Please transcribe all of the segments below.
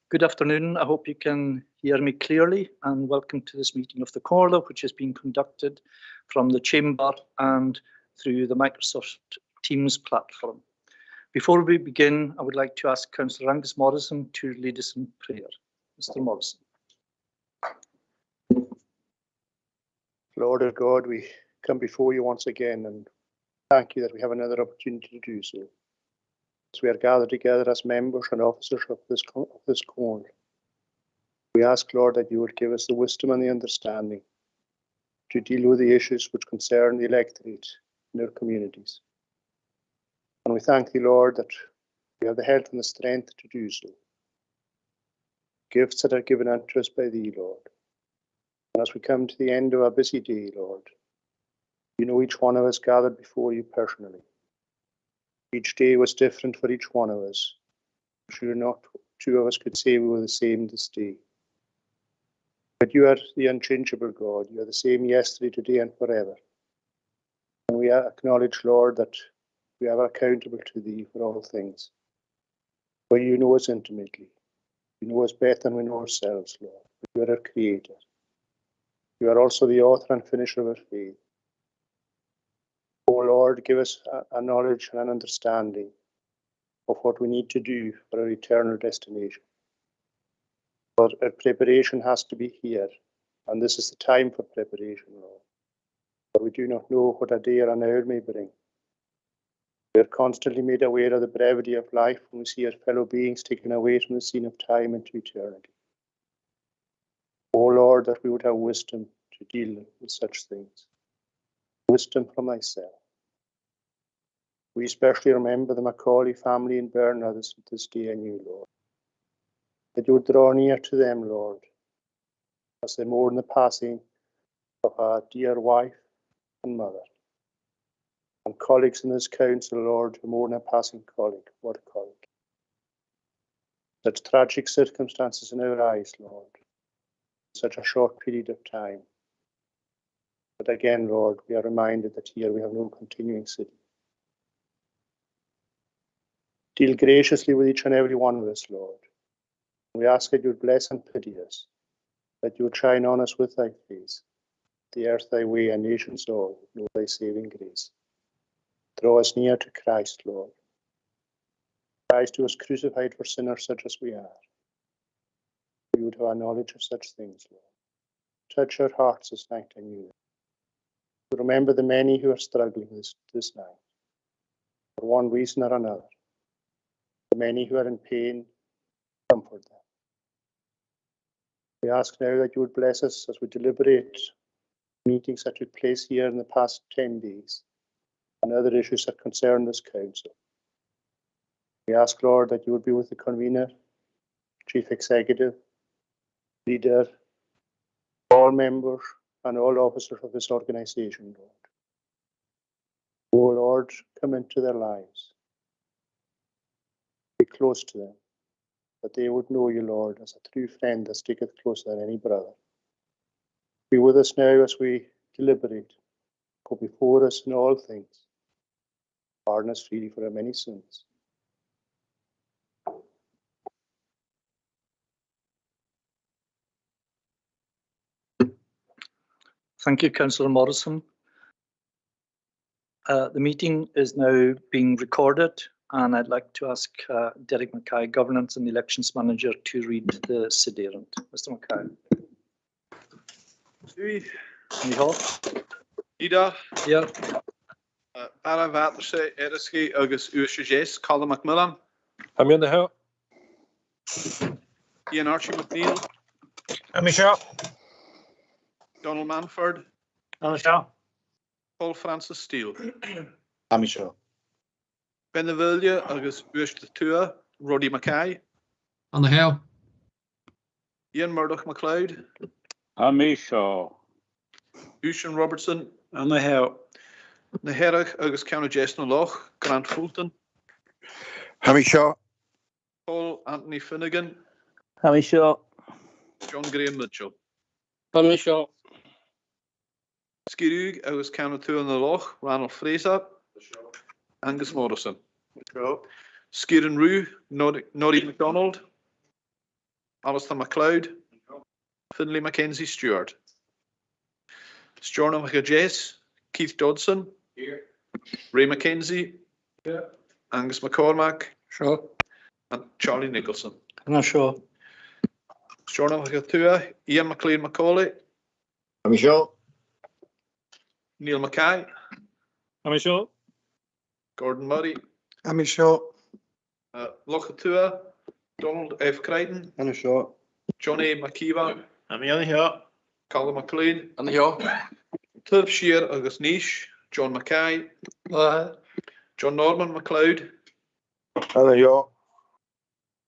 Good afternoon. I hope you can hear me clearly, and welcome to this meeting of the Comhairle, which is being conducted from the Chamber and through the Microsoft Teams platform. Before we begin, I would like to ask Councillor Angus Morrison to lead us in prayer. Mr. Morrison. Lord our God, we come before you once again and thank you that we have another opportunity to do so. As we are gathered together as members and officers of this Comhairle, we ask, Lord, that you would give us the wisdom and the understanding to deal with the issues which concern the electorate in our communities. And we thank thee, Lord, that we have the health and the strength to do so. Gifts that are given unto us by thee, Lord. And as we come to the end of our busy day, Lord, you know each one of us gathered before you personally. Each day was different for each one of us. Sure not two of us could say we were the same this day. But you are the unchangeable God. You are the same yesterday, today, and forever. And we acknowledge, Lord, that we are accountable to thee for all things. For you know us intimately. You know us better than we know ourselves, Lord. You are our Creator. You are also the author and finisher of our faith. O Lord, give us a knowledge and an understanding of what we need to do for our eternal destination. But our preparation has to be here, and this is the time for preparation, Lord. For we do not know what a day or an hour may bring. We are constantly made aware of the brevity of life when we see our fellow beings taken away from the scene of time into eternity. O Lord, that we would have wisdom to deal with such things. Wisdom from thyself. We especially remember the Macaulay family in Berna this day anew, Lord. That you would draw near to them, Lord, as they mourn the passing of our dear wife and mother. And colleagues in this council, Lord, who mourn a passing colleague. What a colleague. Such tragic circumstances in our eyes, Lord, in such a short period of time. But again, Lord, we are reminded that here we have no continuing city. Deal graciously with each and every one of us, Lord. We ask that you would bless and pity us, that you would shine on us with thy face, the earth thy way, and nations all know thy saving grace. Draw us near to Christ, Lord. Christ who was crucified for sinners such as we are. We would have a knowledge of such things, Lord. Touch our hearts this night anew. Remember the many who are struggling this night, for one reason or another. The many who are in pain, comfort them. We ask now that you would bless us as we deliberate meetings that took place here in the past 10 days and other issues that concern this council. We ask, Lord, that you would be with the convener, chief executive, leader, all members and all officers of this organisation, Lord. O Lord, come into their lives. Be close to them, that they would know you, Lord, as a true friend that sticketh closer than any brother. Be with us now as we deliberate. Go before us in all things. Pardon us freely for our many sins. Thank you, Councillor Morrison. The meeting is now being recorded, and I'd like to ask Derek Mackay, Governance and Elections Manager, to read the Siar. Mr. Mackay. Ida. Yeah. Bara Waterse, Eriski, August Urshajes, Colin Macmillan. I'm in the house. Ian Archie McNeil. I'm Michelle. Donald Manford. I'm Michelle. Paul Francis Steele. I'm Michelle. Benevilia, August Ushtatua, Roddy Mackay. On the hill. Ian Murdoch MacLeod. I'm Michelle. Ushan Robertson. On the hill. Naherach, August County Jason Loch, Grant Fulton. I'm Michelle. Paul Anthony Finnegan. I'm Michelle. John Graham Mitchell. I'm Michelle. Skirug, August County Two on the Loch, Ranald Fraser. Angus Morrison. Skieran Rue, Noddy MacDonald. Alistair MacLeod. Finlay Mackenzie Stewart. Stornham McAjace. Keith Dodson. Here. Ray Mackenzie. Here. Angus McCormack. Sure. And Charlie Nicholson. I'm sure. Stornham McAtua. Ian McLean Macaulay. Tommy Shaw. Neil Mackay. Tommy Shaw. Gordon Murray. Tommy Shaw. Lochatua. Donald F. Crichton. Tommy Shaw. Johnny McKeever. Tommy on the hill. Callum McLean. On the hill. Turf Shear agus Nish. John Mackay. John Norman MacLeod. Tommy Shaw.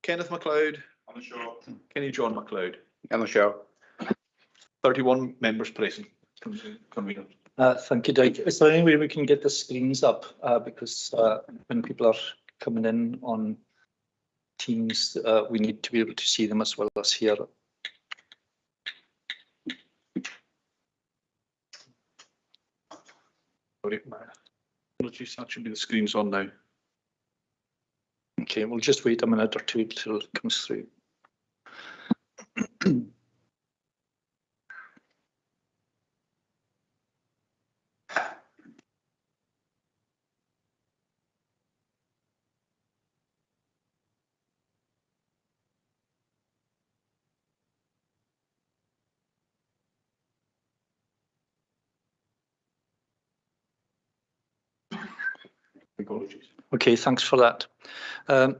Kenneth MacLeod. Tommy Shaw. Kenny John MacLeod. Tommy Shaw. 31 members present. Thank you, Doug. Is there any way we can get the screens up? Because when people are coming in on Teams, we need to be able to see them as well as hear. Sorry, apologies, that should be the screens on now. Okay, we'll just wait a minute or two till it comes through. Apologies. Okay, thanks for that. I'll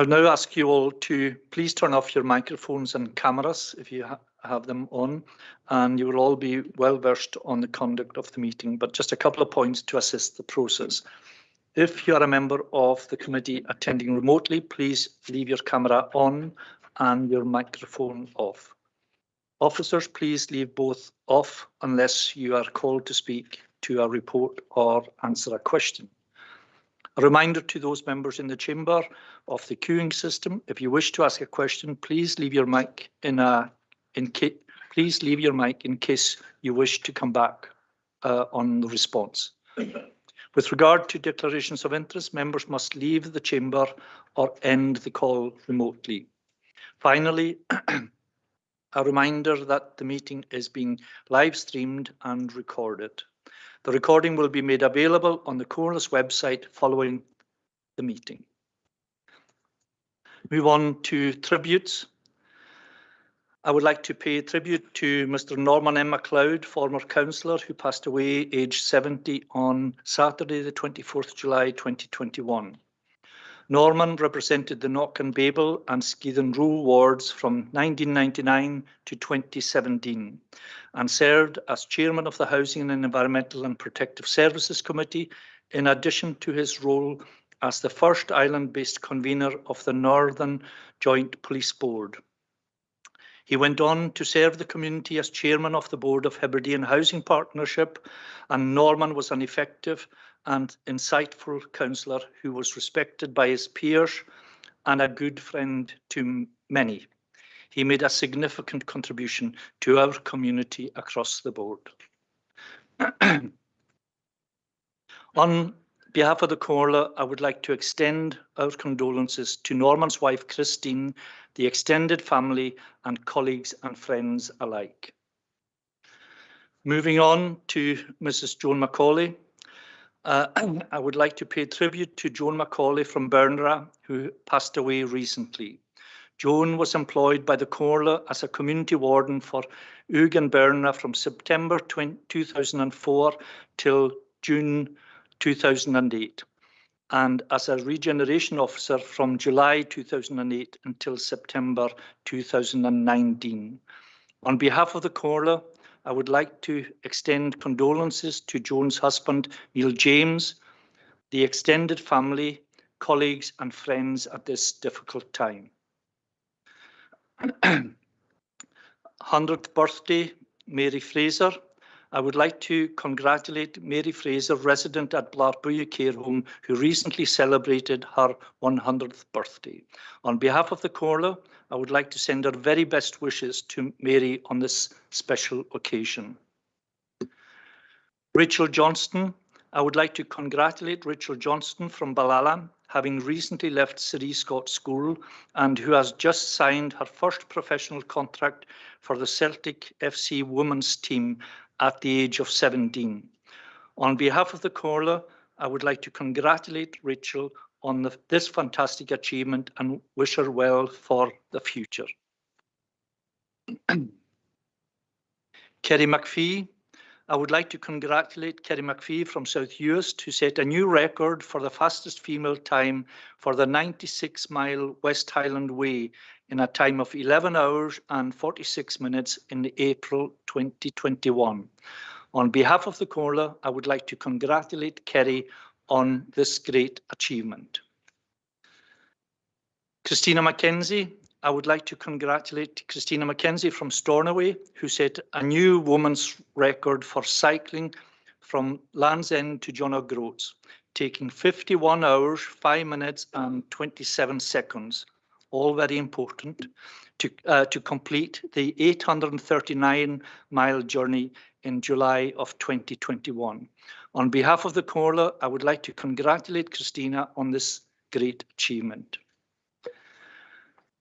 now ask you all to please turn off your microphones and cameras if you have them on, and you will all be well versed on the conduct of the meeting, but just a couple of points to assist the process. If you are a member of the committee attending remotely, please leave your camera on and your microphone off. Officers, please leave both off unless you are called to speak to a report or answer a question. A reminder to those members in the chamber of the queuing system: if you wish to ask a question, please leave your mic in case you wish to come back on the response. With regard to declarations of interest, members must leave the chamber or end the call remotely. Finally, a reminder that the meeting is being live streamed and recorded. The recording will be made available on the Comhairle's website following the meeting. Move on to tributes. I would like to pay tribute to Mr. Norman M. MacLeod, former councillor who passed away aged 70 on Saturday, the 24th July 2021. Norman represented the Knock and Babel and Skeethan Row wards from 1999 to 2017 and served as chairman of the Housing and Environmental and Protective Services Committee, in addition to his role as the first island-based convener of the Northern Joint Police Board. He went on to serve the community as chairman of the board of Hebridean Housing Partnership, and Norman was an effective and insightful councillor who was respected by his peers and a good friend to many. He made a significant contribution to our community across the board. On behalf of the Comhairle, I would like to extend our condolences to Norman's wife, Christine, the extended family and colleagues and friends alike. Moving on to Mrs. Joan Macaulay. I would like to pay tribute to Joan Macaulay from Bernera, who passed away recently. Joan was employed by the Comhairle as a community warden for Uig and Bernera from September 2004 till June 2008, and as a regeneration officer from July 2008 until September 2019. On behalf of the Comhairle, I would like to extend condolences to Joan's husband, Neil James, the extended family, colleagues and friends at this difficult time. 100th birthday, Mary Fraser. I would like to congratulate Mary Fraser, resident at Blairbuya Care Home, who recently celebrated her 100th birthday. On behalf of the Comhairle, I would like to send our very best wishes to Mary on this special occasion. Rachel Johnston. I would like to congratulate Rachel Johnston from Ballala, having recently left Sir Scott School and who has just signed her first professional contract for the Celtic FC women's team at the age of 17. On behalf of the Comhairle, I would like to congratulate Rachel on this fantastic achievement and wish her well for the future. Kerry McPhee. I would like to congratulate Kerry McPhee from South Uist, who set a new record for the fastest female time for the 96-mile West Highland Way in a time of 11 hours and 46 minutes in April 2021. On behalf of the Comhairle, I would like to congratulate Kerry on this great achievement. Christina Mackenzie. I would like to congratulate Christina Mackenzie from Stornoway, who set a new women's record for cycling from Land's End to John O'Groats, taking 51 hours, 5 minutes and 27 seconds, all very important, to complete the 839-mile journey in July of 2021. On behalf of the Comhairle, I would like to congratulate Christina on this great achievement.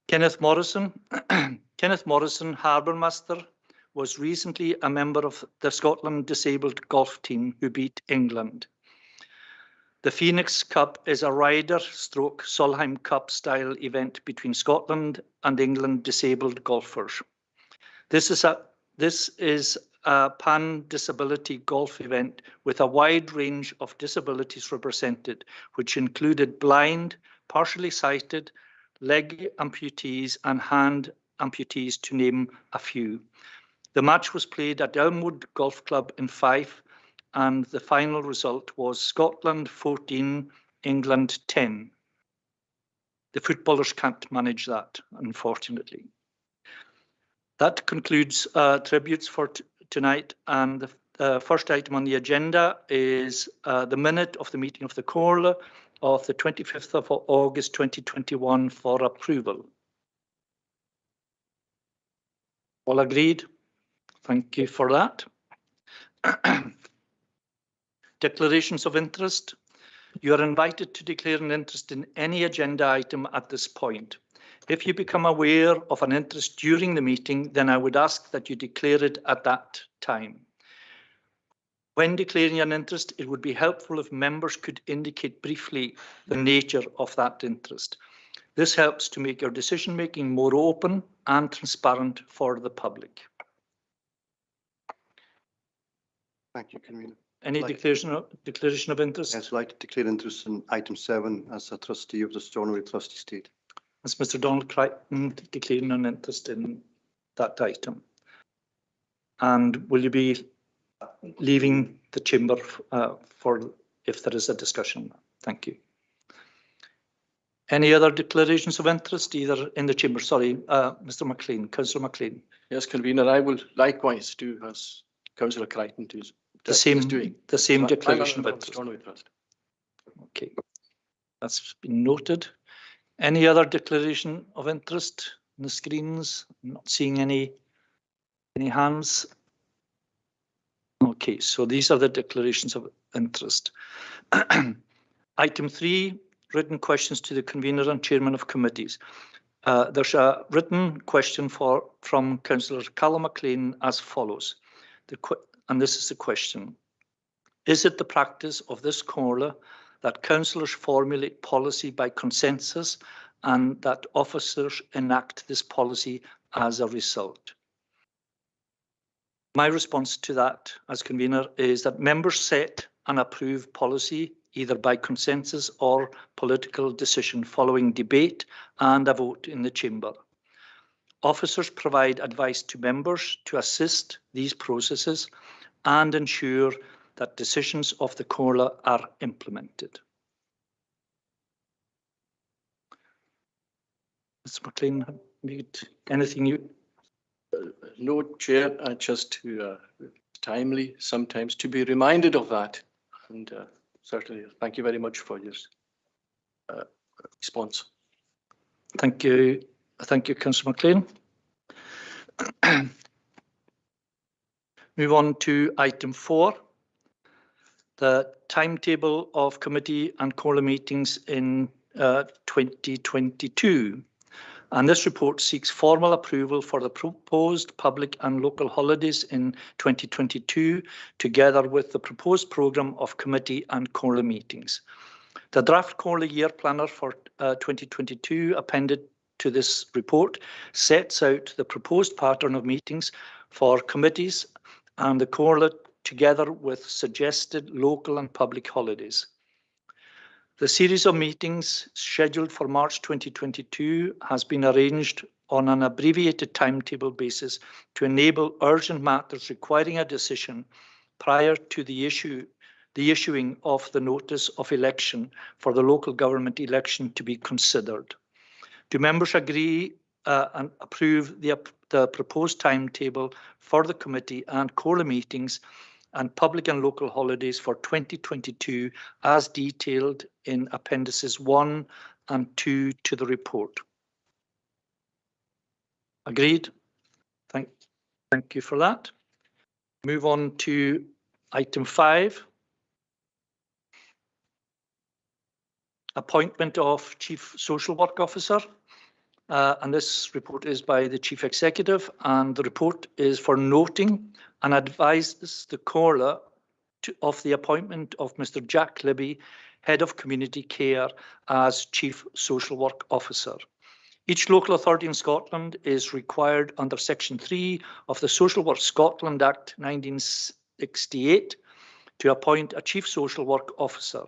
Kenneth Morrison. Kenneth Morrison, Harbour Master, was recently a member of the Scotland disabled golf team who beat England. The Phoenix Cup is a Ryder/Solheim Cup style event between Scotland and England disabled golfers. This is a pan-disability golf event with a wide range of disabilities represented, which included blind, partially sighted, leg amputees and hand amputees, to name a few. The match was played at Elmwood Golf Club in Fife, and the final result was Scotland 14, England 10. The footballers can't manage that, unfortunately. That concludes tributes for tonight, and the first item on the agenda is the minute of the meeting of the Comhairle of the 25th of August 2021 for approval. All agreed? Thank you for that. Declarations of interest. You are invited to declare an interest in any agenda item at this point. If you become aware of an interest during the meeting, then I would ask that you declare it at that time. When declaring an interest, it would be helpful if members could indicate briefly the nature of that interest. This helps to make your decision-making more open and transparent for the public. Thank you, Convener. Any declaration of interest? Yes, I'd like to declare interest in item 7 as a trustee of the Stornoway Trust Estate. That's Mr. Donald Crichton declaring an interest in that item. And will you be leaving the chamber for if there is a discussion? Thank you. Any other declarations of interest, either in the chamber? Sorry, Mr. McLean, Councillor McLean. Yes, Convener, I will likewise do as Councillor Crichton is doing. The same So declaration of I'm on the interest. Stornoway Trust. Okay, that's been noted. Any other declaration of interest on the screens? I'm not seeing any hands. Okay, so these are the declarations of interest. Item 3, written questions to the convener and chairman of committees. There's a written question from Councillor Callum McLean as follows. And this is the question. Is it the practice of this Comhairle that councillors formulate policy by consensus and that officers enact this policy as a result? My response to that as convener is that members set and approve policy either by consensus or political decision following debate and a vote in the chamber. Officers provide advice to members to assist these processes and ensure that decisions of the Comhairle are implemented. Mr. McLean, anything you? No, Chair, just to timely sometimes to be reminded of that, and certainly thank you very much for your response. Thank you, Councillor McLean. Move on to item 4, the timetable of committee and Comhairle meetings in 2022. And this report seeks formal approval for the proposed public and local holidays in 2022, together with the proposed programme of committee and Comhairle meetings. The draft Comhairle year planner for 2022 appended to this report sets out the proposed pattern of meetings for committees and the Comhairle, together with suggested local and public holidays. The series of meetings scheduled for March 2022 has been arranged on an abbreviated timetable basis to enable urgent matters requiring a decision prior to the issuing of the notice of election for the local government election to be considered. Do members agree and approve the proposed timetable for the committee and Comhairle meetings and public and local holidays for 2022 as detailed in appendices 1 and 2 to the report? Agreed? Thank you for that. Move on to item 5. Appointment of Chief Social Work Officer. And this report is by the Chief Executive, and the report is for noting and advises the Comhairle of the appointment of Mr. Jack Libby, Head of Community Care, as Chief Social Work Officer. Each local authority in Scotland is required under Section 3 of the Social Work Scotland Act 1968 to appoint a Chief Social Work Officer.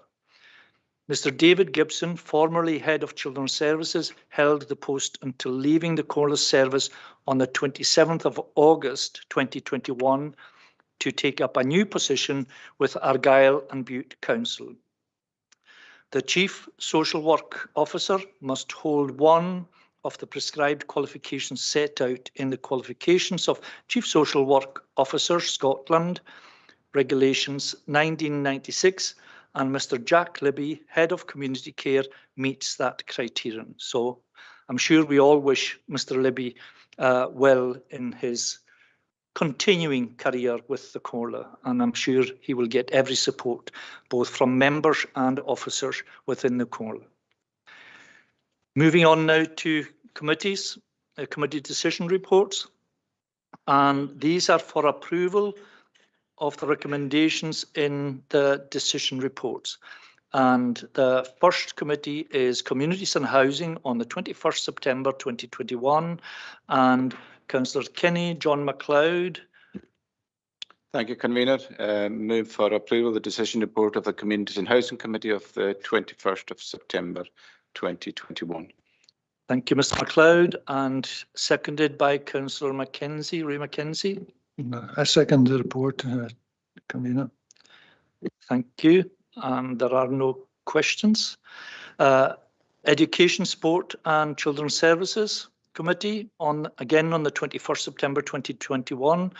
Mr. David Gibson, formerly Head of Children's Services, held the post until leaving the Comhairle service on the 27th of August 2021 to take up a new position with Argyll and Bute Council. The Chief Social Work Officer must hold one of the prescribed qualifications set out in the Qualifications of Chief Social Work Officer Scotland Regulations 1996, and Mr. Jack Libby, Head of Community Care, meets that criterion. So I'm sure we all wish Mr. Libby well in his continuing career with the Comhairle, and I'm sure he will get every support, both from members and officers within the Comhairle. Moving on now to committees, committee decision reports, and these are for approval of the recommendations in the decision reports. And the first committee is Communities and Housing on the 21st September 2021, and Councillor Kenny, John MacLeod. Thank you, Convener. Move for approval of the decision report of the Communities and Housing Committee of the 21st of September 2021. Thank you, Mr. MacLeod, and seconded by Councillor Mackenzie, Ray Mackenzie. I second the report, Convener. Thank you. And there are no questions. Education, Sport and Children's Services Committee, again on the 21st September 2021,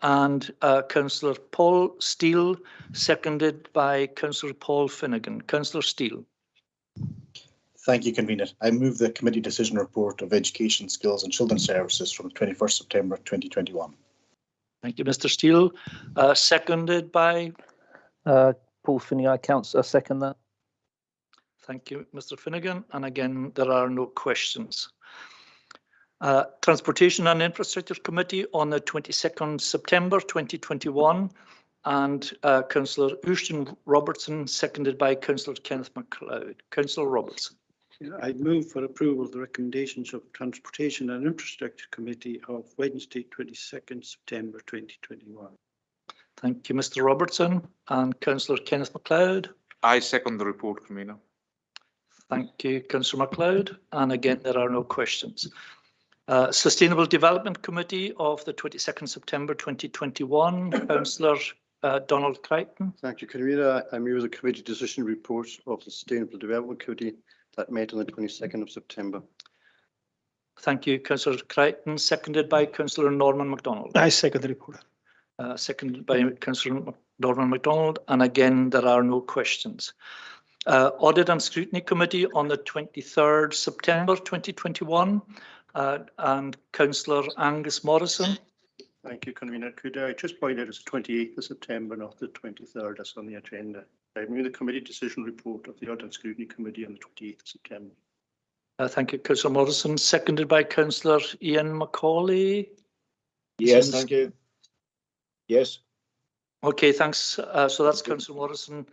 and Councillor Paul Steele, seconded by Councillor Paul Finnegan. Councillor Steele. Thank you, Convener. I move the committee decision report of Education, Skills and Children's Services from 21st September 2021. Thank you, Mr. Steele. Seconded by? Paul Finnegan, I second that. Thank you, Mr. Finnegan. And again, there are no questions. Transportation and Infrastructure Committee on the 22nd September 2021, and Councillor Ushton Robertson, seconded by Councillor Kenneth MacLeod. Councillor Robertson. I move for approval of the recommendations of Transportation and Infrastructure Committee of Wednesday, 22nd September 2021. Thank you, Mr. Robertson. And Councillor Kenneth MacLeod. I second the report, Convener. Thank you, Councillor MacLeod. And again, there are no questions. Sustainable Development Committee of the 22nd September 2021, Councillor Donald Crichton. Thank you, Convener. I move the committee decision reports of the Sustainable Development Committee that met on the 22nd of September. Thank you, Councillor Crichton, seconded by Councillor Norman MacDonald. I second the report. Seconded by Councillor Norman MacDonald, and again, there are no questions. Audit and Scrutiny Committee on the 23rd September 2021, and Councillor Angus Morrison. Thank you, Convener. Could I just point out it's the 28th of September, not the 23rd, that's on the agenda. I move the committee decision report of the Audit and Scrutiny Committee on the 28th of September. Thank you, Councillor Morrison, seconded by Councillor Ian Macaulay. Yes, thank you. Yes. Okay, thanks. So that's Councillor Morrison,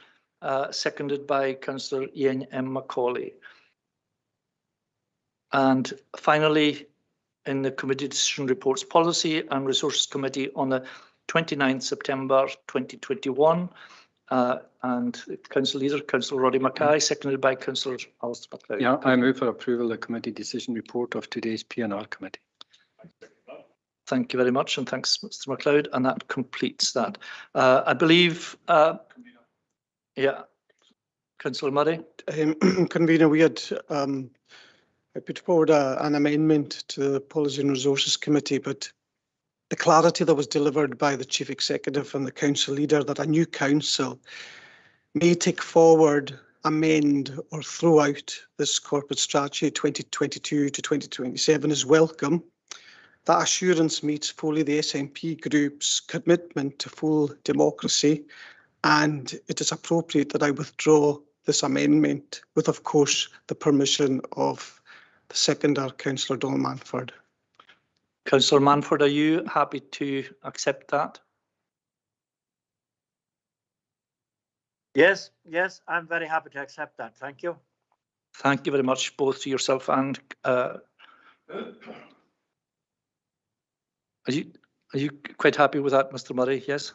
seconded by Councillor Ian M. Macaulay. And finally, in the Committee Decision Reports Policy and Resources Committee on the 29th September 2021, and Council Leader, Councillor Roddy Mackay, seconded by Councillor Alistair MacLeod. Yeah, I move for approval of the committee decision report of today's P&R committee. Thank you very much, and thanks, Mr. MacLeod, and that completes that. I believe, yeah, Councillor Murray. Convener, we had I put forward an amendment to the Policy and Resources Committee, but the clarity that was delivered by the Chief Executive and the Council Leader that a new council may take forward, amend or throw out this corporate strategy 2022 to 2027 is welcome. That assurance meets fully the SNP group's commitment to full democracy, and it is appropriate that I withdraw this amendment with, of course, the permission of the seconder, Councillor Donald Manford. Councillor Manford, are you happy to accept that? Yes, I'm very happy to accept that. Thank you. Thank you very much, both to yourself and are you quite happy with that, Mr. Murray? Yes.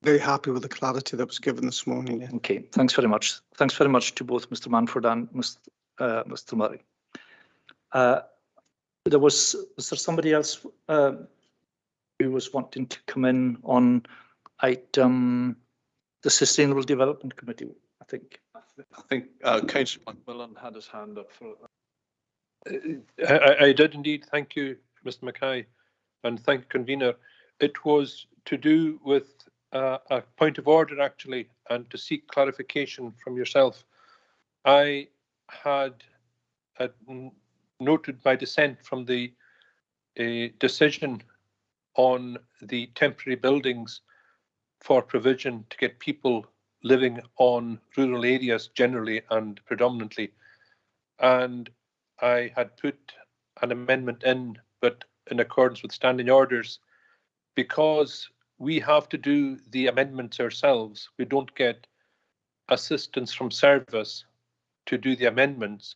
Very happy with the clarity that was given this morning. Yeah. Okay, thanks very much. Thanks very much to both Mr. Manford and Mr. Murray. Was there somebody else who was wanting to come in on item the Sustainable Development Committee? I think Councillor Macmillan had his hand up for I did indeed. Thank you, Mr. Mackay, and thank you, Convener. It was to do with a point of order, actually, and to seek clarification from yourself. I had noted my dissent from the decision on the temporary buildings for provision to get people living on rural areas generally and predominantly. And I had put an amendment in, but in accordance with standing orders, because we have to do the amendments ourselves. We don't get assistance from service to do the amendments.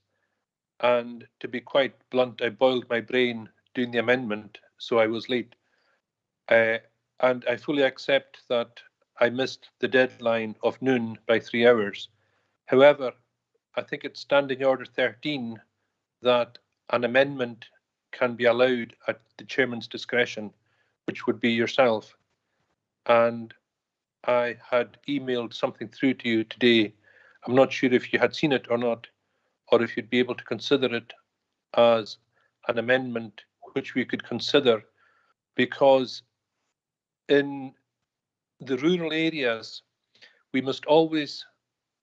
And to be quite blunt, I boiled my brain doing the amendment, so I was late. And I fully accept that I missed the deadline of noon by 3 hours. However, I think it's Standing Order 13 that an amendment can be allowed at the chairman's discretion, which would be yourself. And I had emailed something through to you today. I'm not sure if you had seen it or not, or if you'd be able to consider it as an amendment which we could consider, because in the rural areas, we must always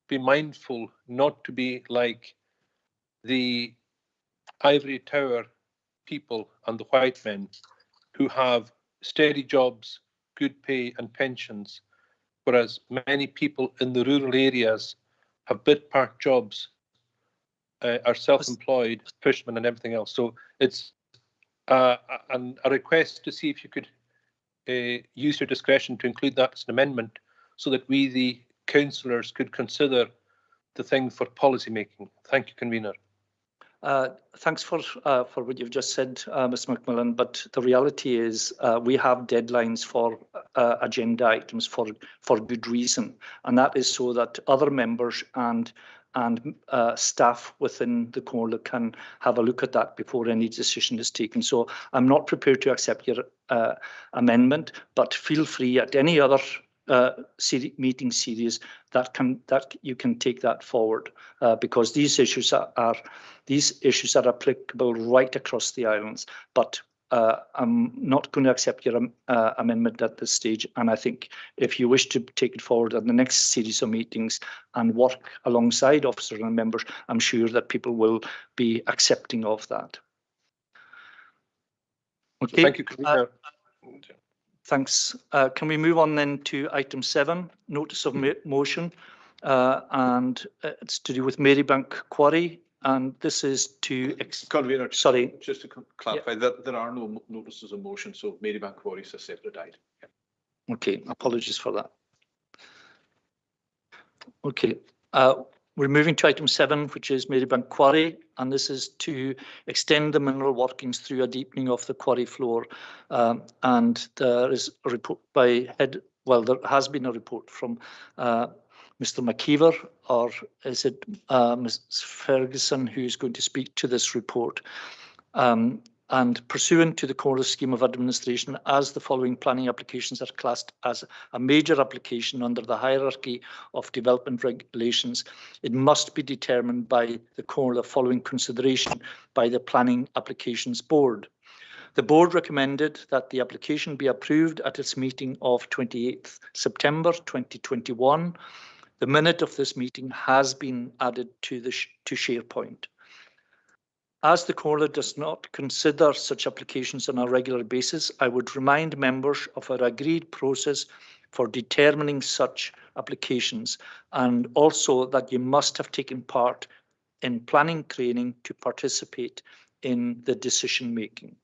be mindful not to be like the Ivory Tower people and the white men who have steady jobs, good pay and pensions, whereas many people in the rural areas have bit-part jobs, are self-employed, fishermen and everything else. So it's a request to see if you could use your discretion to include that as an amendment so that we, the councillors, could consider the thing for policy making. Thank you, Convener. Thanks for what you've just said, Mr. Macmillan, but the reality is we have deadlines for agenda items for good reason, and that is so that other members and staff within the Comhairle can have a look at that before any decision is taken. So I'm not prepared to accept your amendment, but feel free at any other meeting series that you can take that forward, because these issues are applicable right across the islands. But I'm not going to accept your amendment at this stage, and I think if you wish to take it forward in the next series of meetings and work alongside officers and members, I'm sure that people will be accepting of that. Okay. Thank you, Convener. Thanks. Can we move on then to item 7, notice of motion, and it's to do with Marybank Quarry, and this is to Convener, sorry, just to clarify that there are no notices of motion, so Marybank Quarry is a separate item. Yeah. Okay, apologies for that. Okay, we're moving to item 7, which is Marybank Quarry, and this is to extend the mineral workings through a deepening of the quarry floor. And there is a report by there has been a report from Mr. McKeever, or is it Ms. Ferguson, who's going to speak to this report. And pursuant to the Code Scheme of Administration, as the following planning applications are classed as a major application under the hierarchy of development regulations, it must be determined by the Code following consideration by the Planning Applications Board. The board recommended that the application be approved at its meeting of 28th September 2021. The minute of this meeting has been added to SharePoint. As the Comhairle does not consider such applications on a regular basis, I would remind members of our agreed process for determining such applications, and also that you must have taken part in planning training to participate in the decision making.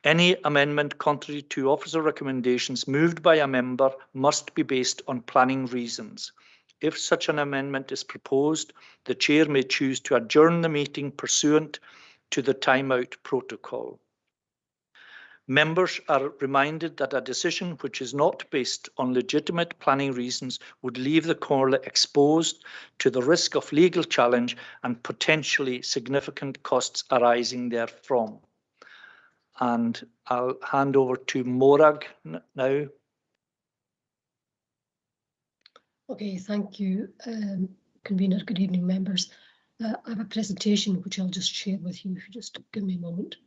Any amendment contrary to officer recommendations moved by a member must be based on planning reasons. If such an amendment is proposed, the chair may choose to adjourn the meeting pursuant to the timeout protocol. Members are reminded that a decision which is not based on legitimate planning reasons would leave the Comhairle exposed to the risk of legal challenge and potentially significant costs arising therefrom. And I'll hand over to Morag now. Okay, thank you, Convener. Good evening, members. I have a presentation which I'll just share with you if you just give me a moment.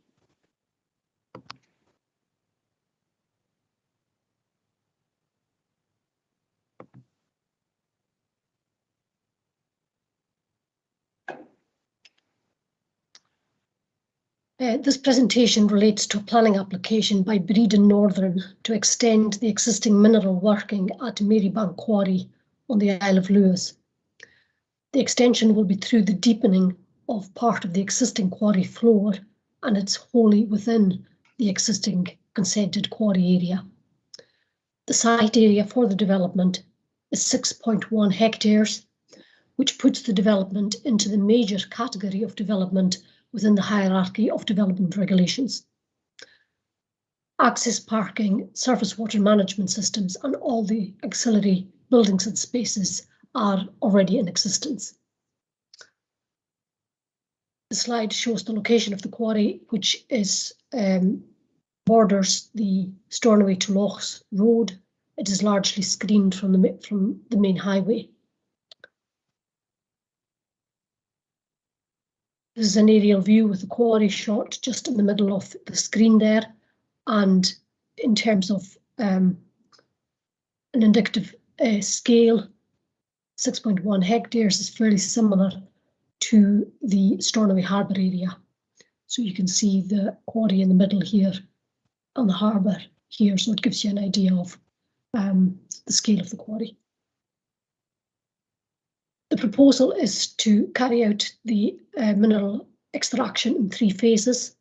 This presentation relates to a planning application by Breeden Northern to extend the existing mineral working at Marybank Quarry on the Isle of Lewis. The extension will be through the deepening of part of the existing quarry floor, and it's wholly within the existing consented quarry area. The site area for the development is 6.1 hectares, which puts the development into the major category of development within the hierarchy of development regulations. Access parking, surface water management systems, and all the auxiliary buildings and spaces are already in existence. The slide shows the location of the quarry, which is borders the Stornoway to Lochs road. It is largely screened from the main highway. This is an aerial view with the quarry shot just in the middle of the screen there, and in terms of an indicative scale, 6.1 hectares is fairly similar to the Stornoway Harbour area. So you can see the quarry in the middle here and the harbour here, so it gives you an idea of the scale of the quarry. The proposal is to carry out the mineral extraction in 3 phases.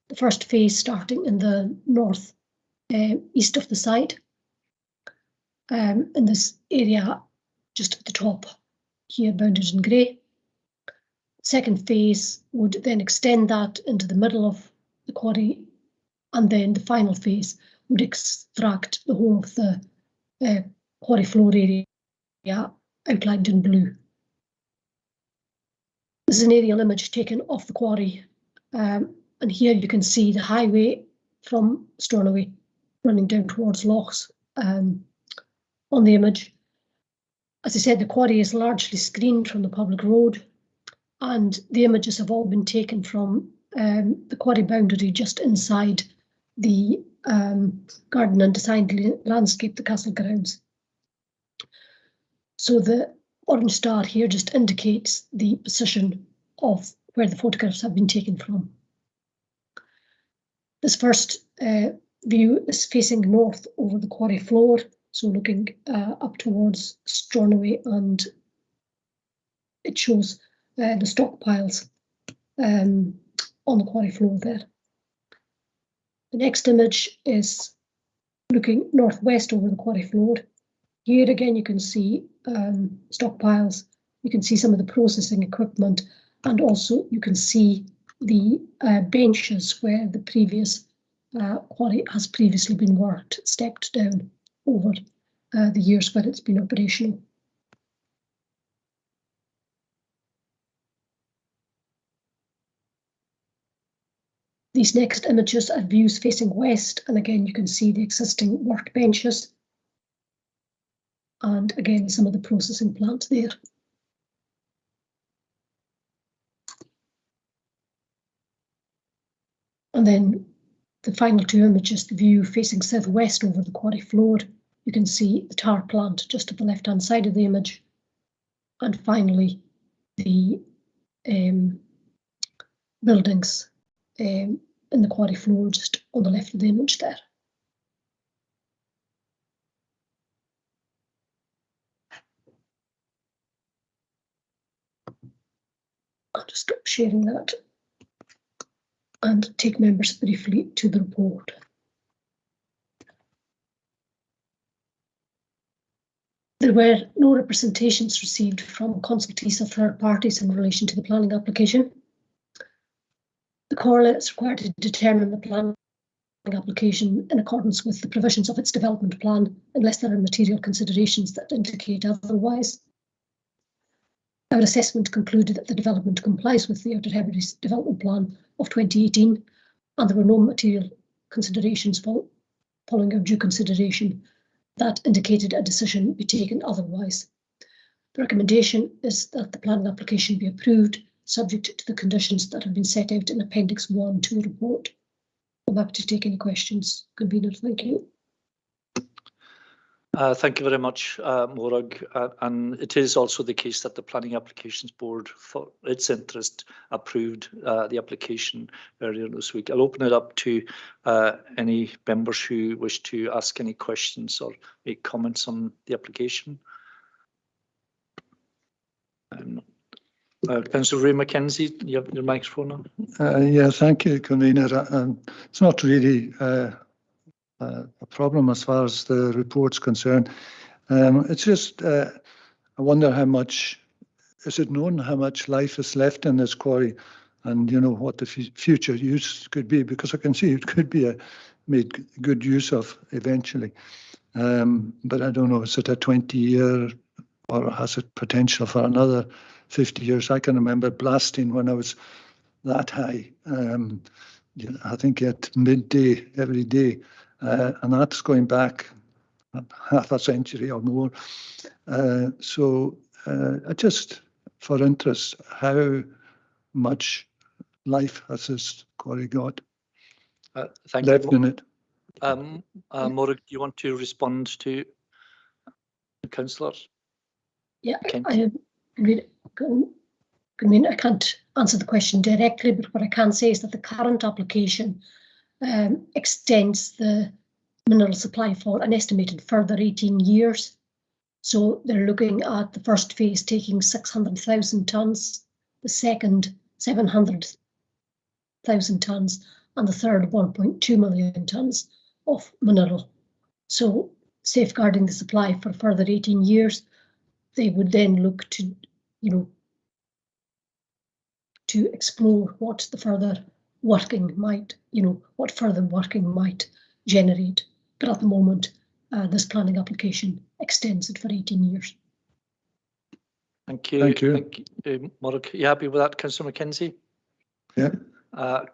The first phase starting in the north east of the site, in this area just at the top here, bounded in grey. Second phase would then extend that into the middle of the quarry, and then the final phase would extract the whole of the quarry floor area outlined in blue. This is an aerial image taken of the quarry, and here you can see the highway from Stornoway running down towards Lochs on the image. As I said, the quarry is largely screened from the public road, and the images have all been taken from the quarry boundary just inside the garden and designed landscape, the castle grounds. So the orange star here just indicates the position of where the photographs have been taken from. This first view is facing north over the quarry floor, so looking up towards Stornoway, and it shows the stockpiles on the quarry floor there. The next image is looking northwest over the quarry floor. Here again you can see stockpiles, you can see some of the processing equipment, and also you can see the benches where the previous quarry has previously been worked, stepped down over the years where it's been operational. These next images are views facing west, and again you can see the existing workbenches, and again some of the processing plant there. And then the final two images, the view facing southwest over the quarry floor. You can see the tar plant just at the left-hand side of the image. And finally, the buildings in the quarry floor just on the left of the image there. I'll just stop sharing that and take members briefly to the report. There were no representations received from consultees or third parties in relation to the planning application. The Comhairle is required to determine the planning application in accordance with the provisions of its development plan, unless there are material considerations that indicate otherwise. Our assessment concluded that the development complies with the Outer Hebrides Development Plan of 2018, and there were no material considerations following our due consideration that indicated a decision be taken otherwise. The recommendation is that the planning application be approved, subject to the conditions that have been set out in Appendix 1 to the report. I'm happy to take any questions. Convener, thank you. Thank you very much, Morag. And it is also the case that the Planning Applications Board, for its interest, approved the application earlier this week. I'll open it up to any members who wish to ask any questions or make comments on the application. Councillor Ray Mackenzie, you have your microphone on. Yeah, thank you, Convener. It's not really a problem as far as the report's concerned. It's just, I wonder how much, is it known how much life is left in this quarry, and you know what the future use could be, because I can see it could be made good use of eventually. But I don't know, is it a 20-year or has it potential for another 50 years? I can remember blasting when I was that high. I think at midday every day. And that's going back half a century or more. So just for interest, how much life has this quarry got left in it? Morag, do you want to respond to the councillors? Yeah, I mean, I can't answer the question directly, but what I can say is that the current application extends the mineral supply for an estimated further 18 years. So they're looking at the first phase taking 600,000 tonnes, the second 700,000 tonnes, and the third 1.2 million tonnes of mineral. So safeguarding the supply for a further 18 years, they would then look to, to explore what the further working might, what further working might generate. But at the moment, this planning application extends it for 18 years. Thank you. Thank you. Thank you. Morag, you happy with that, Councillor Mackenzie? Yeah.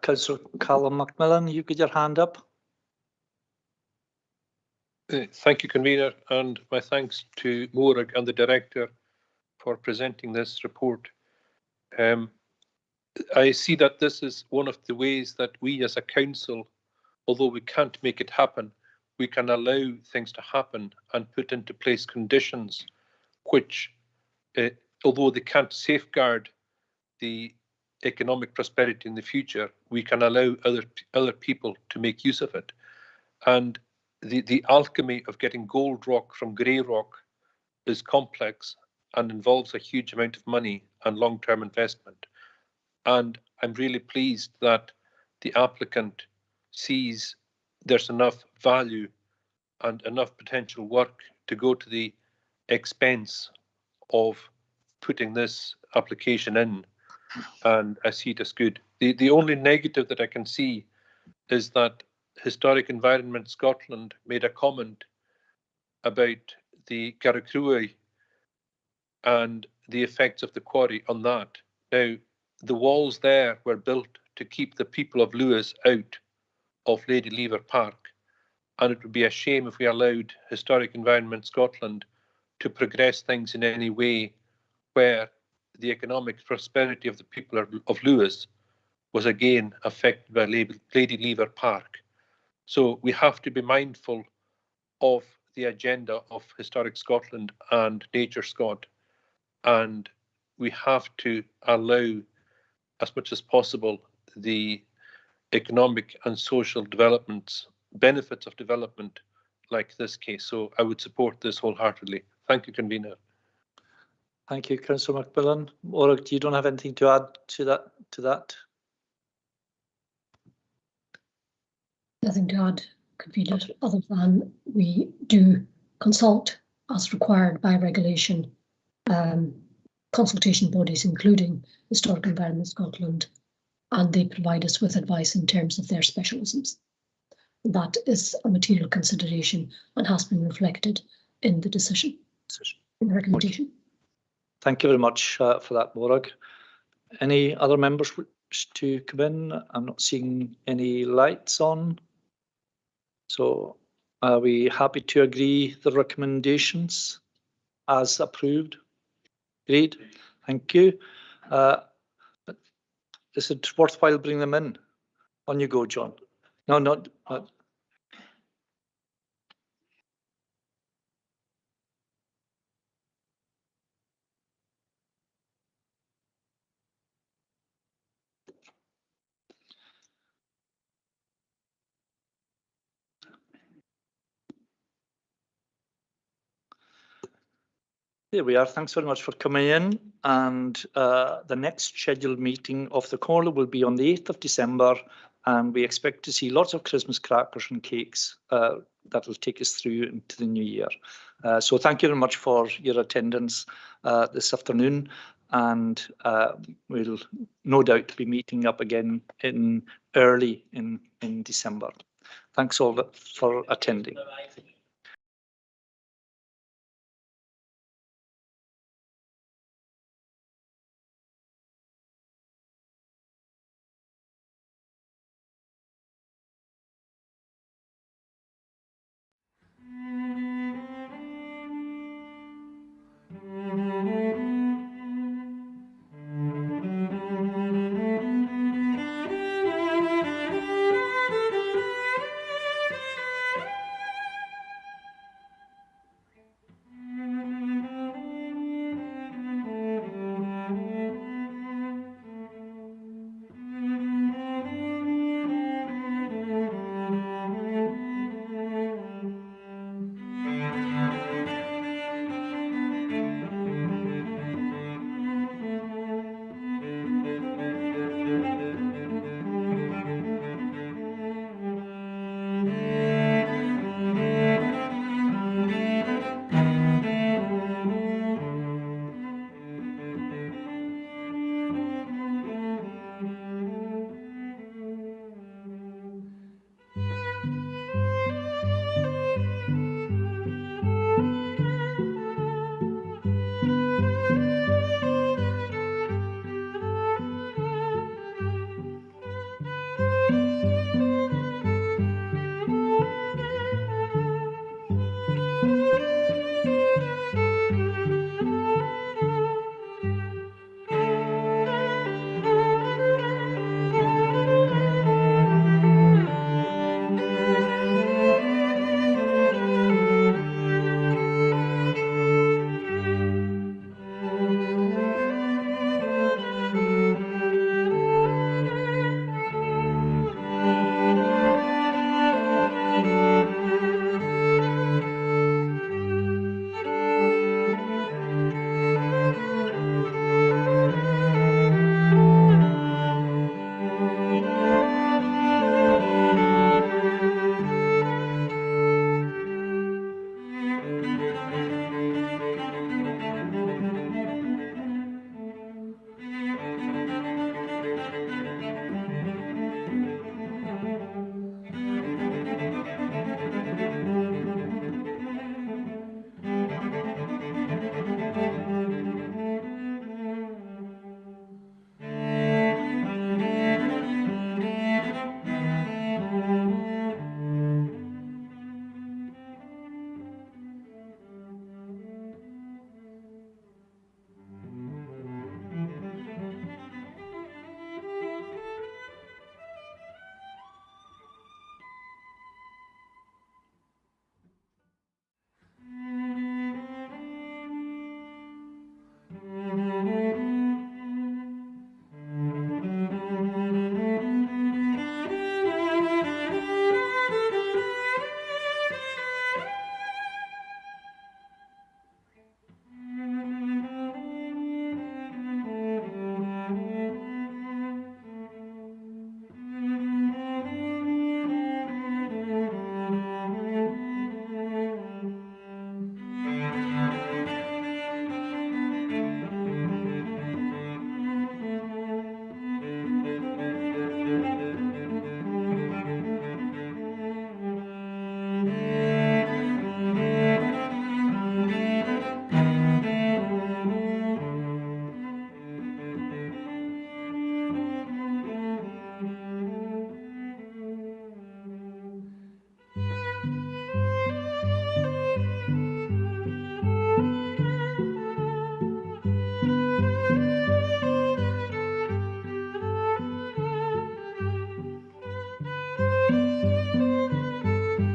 Councillor Callum Macmillan, you got your hand up. Thank you, Convener, and my thanks to Morag and the Director for presenting this report. I see that this is one of the ways that we as a council, although we can't make it happen, we can allow things to happen and put into place conditions which, although they can't safeguard the economic prosperity in the future, we can allow other people to make use of it. And the alchemy of getting gold rock from grey rock is complex and involves a huge amount of money and long-term investment. And I'm really pleased that the applicant sees there's enough value and enough potential work to go to the expense of putting this application in, and I see it as good. The only negative that I can see is that Historic Environment Scotland made a comment about the Carracrua and the effects of the quarry on that. Now, the walls there were built to keep the people of Lewis out of Lady Lever Park, and it would be a shame if we allowed Historic Environment Scotland to progress things in any way where the economic prosperity of the people of Lewis was again affected by Lady Lever Park. So we have to be mindful of the agenda of Historic Scotland and Nature Scot, and we have to allow as much as possible the economic and social developments, benefits of development like this case. So I would support this wholeheartedly. Thank you, Convener. Thank you, Councillor Macmillan. Org, you don't have anything to add to that? Nothing to add, Convener, other than we do consult as required by regulation, consultation bodies, including Historic Environment Scotland, and they provide us with advice in terms of their specialisms. That is a material consideration and has been reflected in the decision, in the recommendation. Thank you very much for that, Morag. Any other members wish to come in? I'm not seeing any lights on. So are we happy to agree the recommendations as approved? Agreed. Thank you. Is it worthwhile bringing them in? On you go, John. No, not. There we are. Thanks very much for coming in. And the next scheduled meeting of the Comhairle will be on the 8th of December. And we expect to see lots of Christmas crackers and cakes that will take us through into the new year. So thank you very much for your attendance this afternoon. And we'll no doubt be meeting up again early in December. Thanks all for attending.